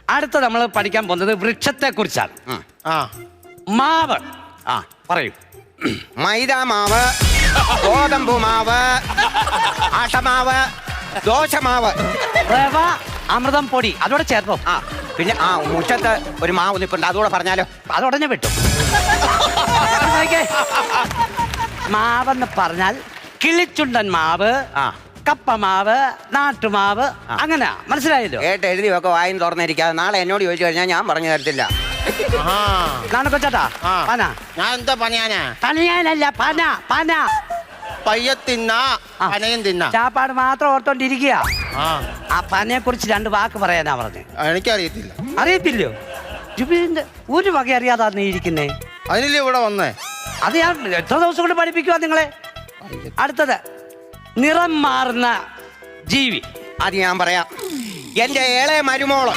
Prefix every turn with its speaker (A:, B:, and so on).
A: അടുത്ത നമ്മൾ പഠിക്കാൻ പോകുന്നത് വൃക്ഷത്തെ കുറിച്ചാണ്. മാവ്. പറയൂ.
B: മൈദ മാവ്, ഗോതമ്പ് മാവ്, ആട്ടമാവ്, ദോശമാവ്,
A: റവ, അമൃതം പൊടി അതോടെ ചേർത്തോ.
B: പിന്നെ മുറ്റത്ത് ഒരു മാവ് നിൽപ്പുണ്ട്, അതുകൂടെ പറഞ്ഞാലോ?
A: അതുടനെ വിട്ടു. മാവെന്ന് പറഞ്ഞാൽ കിളിച്ചുണ്ടൻ മാവ്, കപ്പമാവ്, നാട്ടുമാവ്, അങ്ങനെ മനസ്സിലായല്ലോ.
B: കേട്ട് എഴുതി വെക്കെ വായും തുറന്നിരിക്കാതെ നാളെ എന്നോട് ചോദിച്ചു കഴിഞ്ഞാൽ ഞാൻ പറഞ്ഞു തരത്തില്ല.
A: കൊച്ചാട്ടാ പന.
C: ഞാൻ എന്താ പണിയാനാ?
A: പനയാനല്ല, പന പന.
C: പയ്യെ തിന്നാ പനയും തിന്നാ.
A: ചാപ്പാട് മാത്രം ഓർത്തോണ്ടിരിക്കുക. ആ പനയെ കുറിച്ച് 2 വാക്ക് പറയാനാ പറഞ്ഞ്.
C: എനിക്കറിയത്തില്ല.
A: അറിയത്തില്ലോ? ജുബിലിന്റെ ഒരു വക അറിയാതാ നീ ഇരിക്കുന്നേ.
C: അതിനല്ലേ ഇവിടെ വന്നേ?
A: അത് ഞാൻ എത്ര ദിവസം കൊണ്ട് പഠിപ്പിക്കുവാ നിങ്ങളെ. അടുത്തത് നിറം മാറുന്ന ജീവി.
B: അത് ഞാൻ പറയാം. എന്റെ ഏളെ മരുമോള്